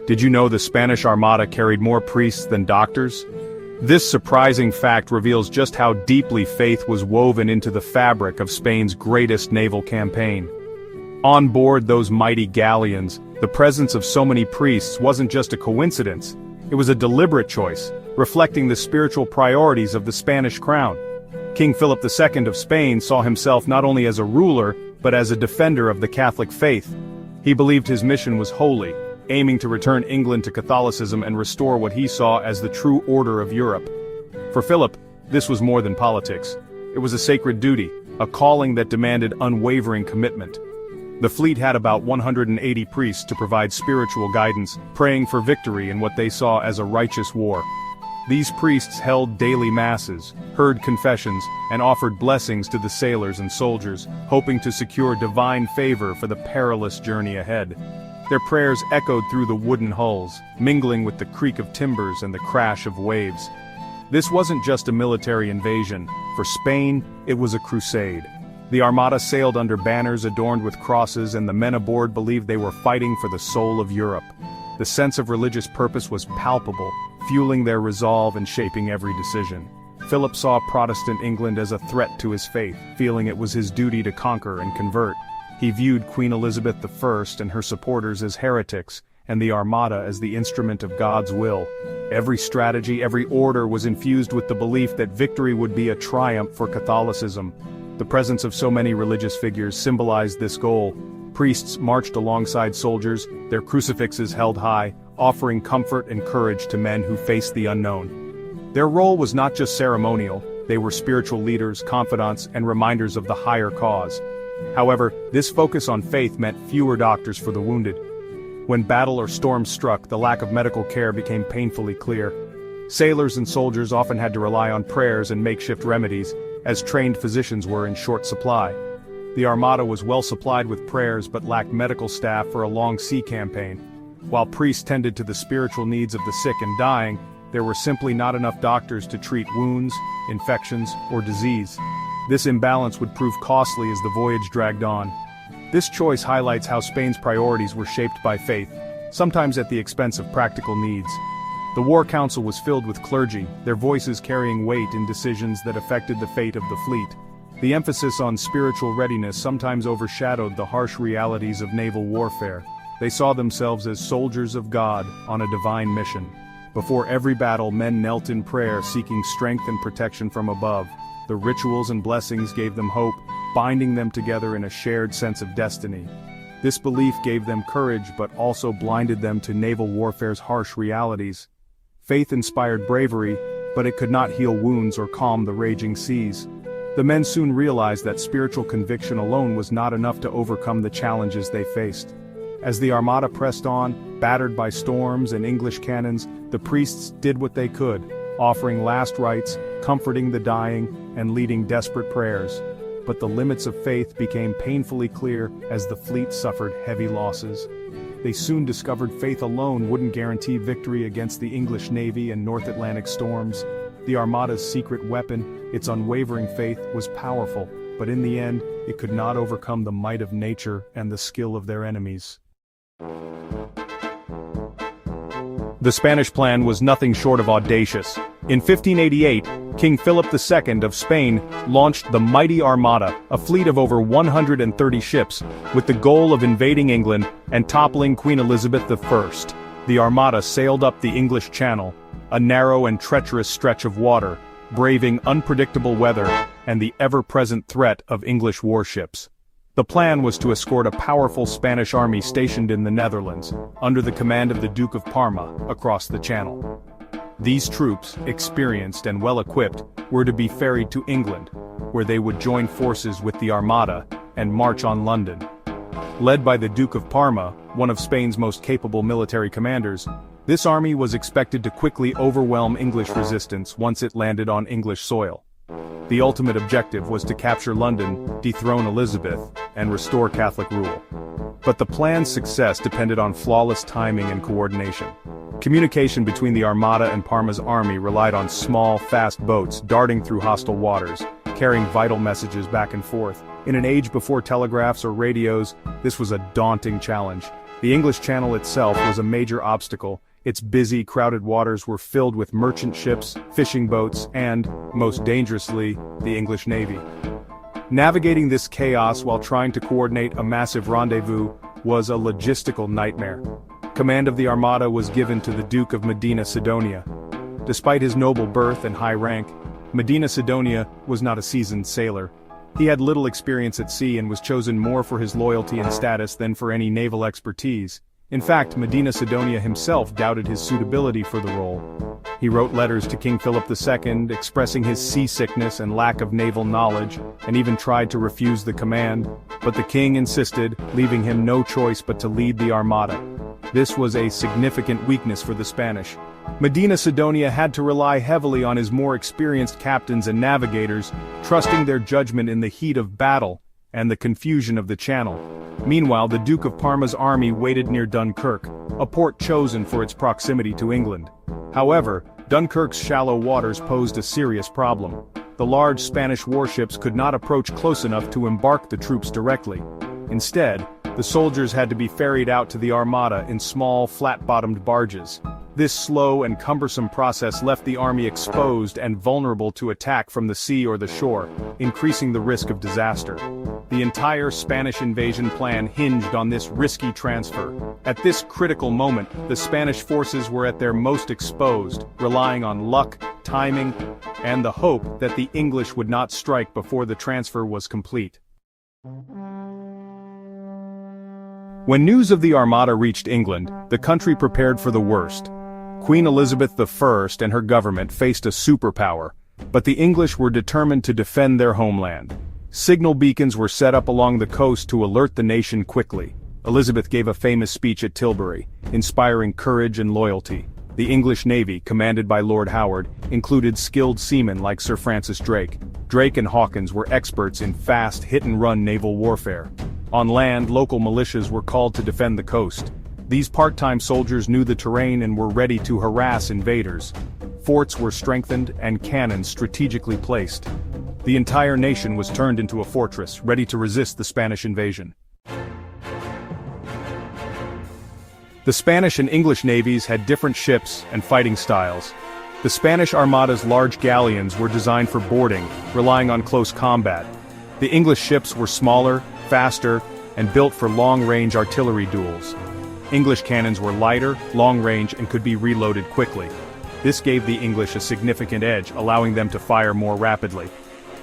Did you know the Spanish Armada carried more priests than doctors? This surprising fact reveals just how deeply faith was woven into the fabric of Spain's greatest naval campaign. On board those mighty galleons, the presence of so many priests wasn't just a coincidence, it was a deliberate choice, reflecting the spiritual priorities of the Spanish crown. King Philip II of Spain saw himself not only as a ruler, but as a defender of the Catholic faith. He believed his mission was holy, aiming to return England to Catholicism and restore what he saw as the true order of Europe. For Philip, this was more than politics. It was a sacred duty, a calling that demanded unwavering commitment. The fleet had about 180 priests to provide spiritual guidance, praying for victory in what they saw as a righteous war. These priests held daily masses, heard confessions, and offered blessings to the sailors and soldiers, hoping to secure divine favor for the perilous journey ahead. Their prayers echoed through the wooden hulls, mingling with the creak of timbers and the crash of waves. This wasn't just a military invasion. For Spain, it was a crusade. The Armada sailed under banners adorned with crosses, and the men aboard believed they were fighting for the soul of Europe. The sense of religious purpose was palpable, fueling their resolve and shaping every decision. Philip saw Protestant England as a threat to his faith, feeling it was his duty to conquer and convert. He viewed Queen Elizabeth I and her supporters as heretics, and the Armada as the instrument of God's will. Every strategy, every order was infused with the belief that victory would be a triumph for Catholicism. The presence of so many religious figures symbolized this goal. Priests marched alongside soldiers, their crucifixes held high, offering comfort and courage to men who faced the unknown. Their role was not just ceremonial, they were spiritual leaders, confidants, and reminders of the higher cause. However, this focus on faith meant fewer doctors for the wounded. When battle or storm struck, the lack of medical care became painfully clear. Sailors and soldiers often had to rely on prayers and makeshift remedies, as trained physicians were in short supply. The Armada was well supplied with prayers but lacked medical staff for a long sea campaign. While priests tended to the spiritual needs of the sick and dying, there were simply not enough doctors to treat wounds, infections, or disease. This imbalance would prove costly as the voyage dragged on. This choice highlights how Spain's priorities were shaped by faith, sometimes at the expense of practical needs. The War Council was filled with clergy, their voices carrying weight in decisions that affected the fate of the fleet. The emphasis on spiritual readiness sometimes overshadowed the harsh realities of naval warfare. They saw themselves as soldiers of God on a divine mission. Before every battle, men knelt in prayer, seeking strength and protection from above. The rituals and blessings gave them hope, binding them together in a shared sense of destiny. This belief gave them courage but also blinded them to naval warfare's harsh realities. Faith inspired bravery, but it could not heal wounds or calm the raging seas. The men soon realized that spiritual conviction alone was not enough to overcome the challenges they faced. As the Armada pressed on, battered by storms and English cannons, the priests did what they could, offering last rites, comforting the dying, and leading desperate prayers. But the limits of faith became painfully clear as the fleet suffered heavy losses. They soon discovered faith alone wouldn't guarantee victory against the English Navy and North Atlantic storms. The Armada's secret weapon, its unwavering faith, was powerful, but in the end, it could not overcome the might of nature and the skill of their enemies. The Spanish plan was nothing short of audacious. In 1588, King Philip II of Spain launched the mighty Armada, a fleet of over 130 ships, with the goal of invading England and toppling Queen Elizabeth I. The Armada sailed up the English Channel, a narrow and treacherous stretch of water, braving unpredictable weather and the ever-present threat of English warships. The plan was to escort a powerful Spanish army stationed in the Netherlands, under the command of the Duke of Parma, across the Channel. These troops, experienced and well-equipped, were to be ferried to England, where they would join forces with the Armada and march on London. Led by the Duke of Parma, one of Spain's most capable military commanders, this army was expected to quickly overwhelm English resistance once it landed on English soil. The ultimate objective was to capture London, dethrone Elizabeth, and restore Catholic rule. But the plan's success depended on flawless timing and coordination. Communication between the Armada and Parma's army relied on small, fast boats darting through hostile waters, carrying vital messages back and forth. In an age before telegraphs or radios, this was a daunting challenge. The English Channel itself was a major obstacle. Its busy, crowded waters were filled with merchant ships, fishing boats, and, most dangerously, the English Navy. Navigating this chaos while trying to coordinate a massive rendezvous was a logistical nightmare. Command of the Armada was given to the Duke of Medina Sidonia. Despite his noble birth and high rank, Medina Sidonia was not a seasoned sailor. He had little experience at sea and was chosen more for his loyalty and status than for any naval expertise. In fact, Medina Sidonia himself doubted his suitability for the role. He wrote letters to King Philip II expressing his seasickness and lack of naval knowledge, and even tried to refuse the command, but the king insisted, leaving him no choice but to lead the Armada. This was a significant weakness for the Spanish. Medina Sidonia had to rely heavily on his more experienced captains and navigators, trusting their judgment in the heat of battle and the confusion of the channel. Meanwhile, the Duke of Parma's army waited near Dunkirk, a port chosen for its proximity to England. However, Dunkirk's shallow waters posed a serious problem. The large Spanish warships could not approach close enough to embark the troops directly. Instead, the soldiers had to be ferried out to the Armada in small, flat-bottomed barges. This slow and cumbersome process left the army exposed and vulnerable to attack from the sea or the shore, increasing the risk of disaster. The entire Spanish invasion plan hinged on this risky transfer. At this critical moment, the Spanish forces were at their most exposed, relying on luck, timing, and the hope that the English would not strike before the transfer was complete. When news of the Armada reached England, the country prepared for the worst. Queen Elizabeth I and her government faced a superpower, but the English were determined to defend their homeland. Signal beacons were set up along the coast to alert the nation quickly. Elizabeth gave a famous speech at Tilbury, inspiring courage and loyalty. The English Navy, commanded by Lord Howard, included skilled seamen like Sir Francis Drake. Drake and Hawkins were experts in fast, hit-and-run naval warfare. On land, local militias were called to defend the coast. These part-time soldiers knew the terrain and were ready to harass invaders. Forts were strengthened and cannons strategically placed. The entire nation was turned into a fortress, ready to resist the Spanish invasion. The Spanish and English navies had different ships and fighting styles. The Spanish Armada's large galleons were designed for boarding, relying on close combat. The English ships were smaller, faster, and built for long-range artillery duels. English cannons were lighter, long-range, and could be reloaded quickly. This gave the English a significant edge, allowing them to fire more rapidly.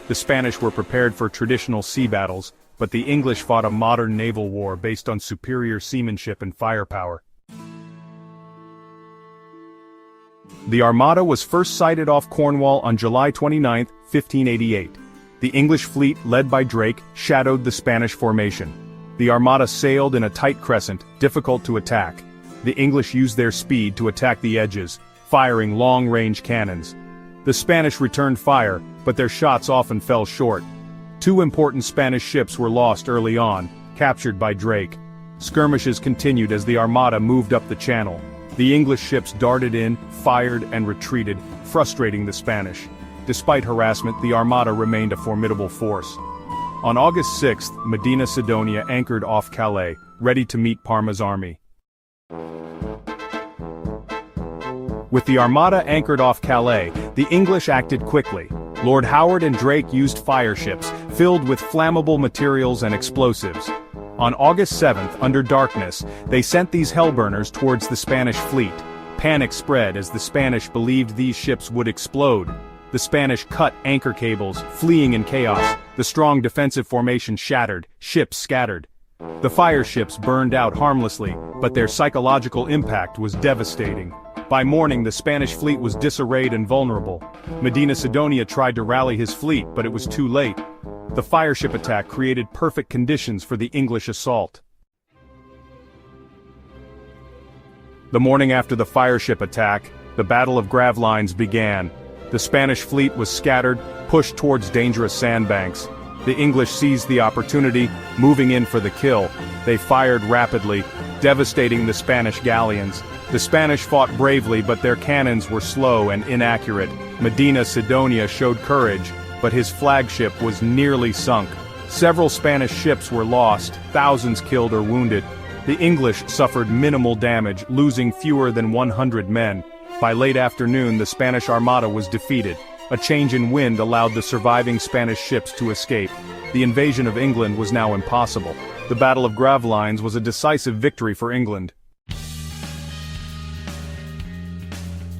The Spanish were prepared for traditional sea battles, but the English fought a modern naval war based on superior seamanship and firepower. The Armada was first sighted off Cornwall on July 29, 1588. The English fleet, led by Drake, shadowed the Spanish formation. The Armada sailed in a tight crescent, difficult to attack. The English used their speed to attack the edges, firing long-range cannons. The Spanish returned fire, but their shots often fell short. 2 important Spanish ships were lost early on, captured by Drake. Skirmishes continued as the Armada moved up the channel. The English ships darted in, fired, and retreated, frustrating the Spanish. Despite harassment, the Armada remained a formidable force. On August 6, Medina Sidonia anchored off Calais, ready to meet Parma's army. With the Armada anchored off Calais, the English acted quickly. Lord Howard and Drake used fire ships, filled with flammable materials and explosives. On August 7th, under darkness, they sent these hellburners towards the Spanish fleet. Panic spread as the Spanish believed these ships would explode. The Spanish cut anchor cables, fleeing in chaos. The strong defensive formation shattered, ships scattered. The fire ships burned out harmlessly, but their psychological impact was devastating. By morning, the Spanish fleet was disarrayed and vulnerable. Medina Sidonia tried to rally his fleet, but it was too late. The fire ship attack created perfect conditions for the English assault. The morning after the fire ship attack, the Battle of Gravelines began. The Spanish fleet was scattered, pushed towards dangerous sandbanks. The English seized the opportunity, moving in for the kill. They fired rapidly, devastating the Spanish galleons. The Spanish fought bravely, but their cannons were slow and inaccurate. Medina Sidonia showed courage, but his flagship was nearly sunk. Several Spanish ships were lost, thousands killed or wounded. The English suffered minimal damage, losing fewer than 100 men. By late afternoon, the Spanish Armada was defeated. A change in wind allowed the surviving Spanish ships to escape. The invasion of England was now impossible. The Battle of Gravelines was a decisive victory for England.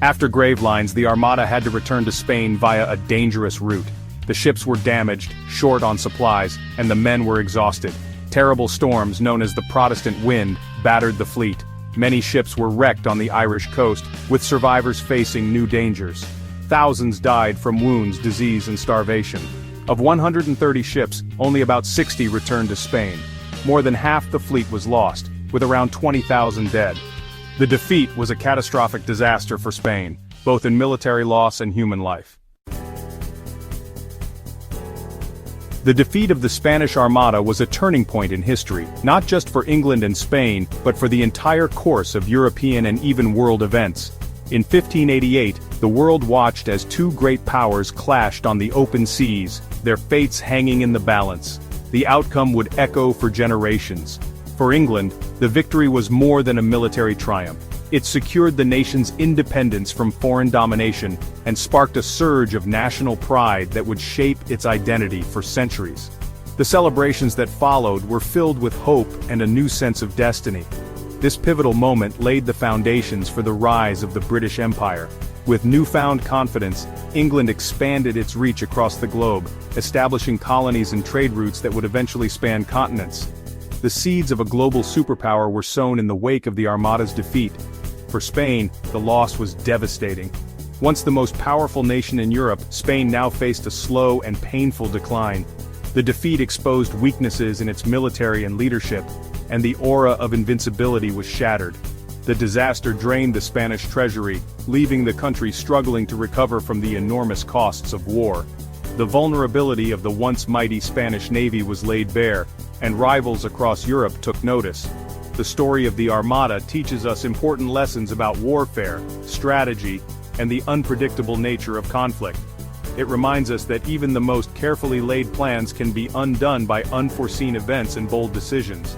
After Gravelines, the Armada had to return to Spain via a dangerous route. The ships were damaged, short on supplies, and the men were exhausted. Terrible storms, known as the Protestant wind, battered the fleet. Many ships were wrecked on the Irish coast, with survivors facing new dangers. Thousands died from wounds, disease, and starvation. Of 130 ships, only about 60 returned to Spain. More than half the fleet was lost, with around 20,000 dead. The defeat was a catastrophic disaster for Spain, both in military loss and human life. The defeat of the Spanish Armada was a turning point in history, not just for England and Spain, but for the entire course of European and even world events. In 1588, the world watched as two great powers clashed on the open seas, their fates hanging in the balance. The outcome would echo for generations. For England, the victory was more than a military triumph. It secured the nation's independence from foreign domination and sparked a surge of national pride that would shape its identity for centuries. The celebrations that followed were filled with hope and a new sense of destiny. This pivotal moment laid the foundations for the rise of the British Empire. With newfound confidence, England expanded its reach across the globe, establishing colonies and trade routes that would eventually span continents. The seeds of a global superpower were sown in the wake of the Armada's defeat. For Spain, the loss was devastating. Once the most powerful nation in Europe, Spain now faced a slow and painful decline. The defeat exposed weaknesses in its military and leadership, and the aura of invincibility was shattered. The disaster drained the Spanish treasury, leaving the country struggling to recover from the enormous costs of war. The vulnerability of the once mighty Spanish Navy was laid bare, and rivals across Europe took notice. The story of the Armada teaches us important lessons about warfare, strategy, and the unpredictable nature of conflict. It reminds us that even the most carefully laid plans can be undone by unforeseen events and bold decisions.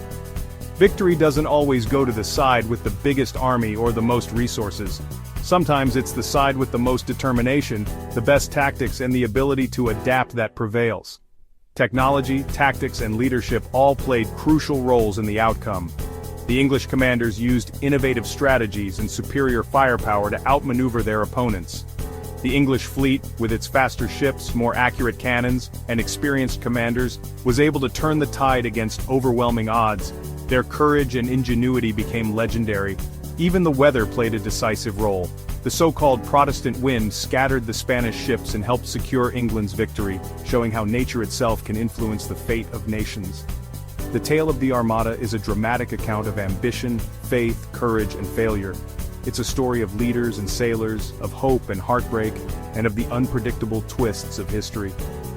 Victory doesn't always go to the side with the biggest army or the most resources. Sometimes it's the side with the most determination, the best tactics, and the ability to adapt that prevails. Technology, tactics, and leadership all played crucial roles in the outcome. The English commanders used innovative strategies and superior firepower to outmaneuver their opponents. The English fleet, with its faster ships, more accurate cannons, and experienced commanders, was able to turn the tide against overwhelming odds. Their courage and ingenuity became legendary. Even the weather played a decisive role. The so-called Protestant wind scattered the Spanish ships and helped secure England's victory, showing how nature itself can influence the fate of nations. The tale of the Armada is a dramatic account of ambition, faith, courage, and failure. It's a story of leaders and sailors, of hope and heartbreak, and of the unpredictable twists of history.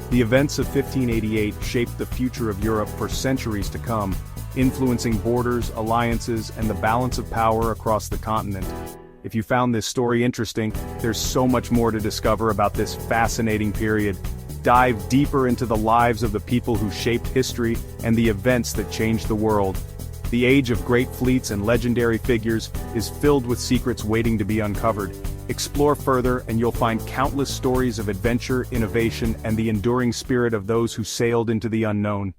The events of 1588 shaped the future of Europe for centuries to come, influencing borders, alliances, and the balance of power across the continent. If you found this story interesting, there's so much more to discover about this fascinating period. Dive deeper into the lives of the people who shaped history and the events that changed the world. The age of great fleets and legendary figures is filled with secrets waiting to be uncovered. Explore further and you'll find countless stories of adventure, innovation, and the enduring spirit of those who sailed into the unknown.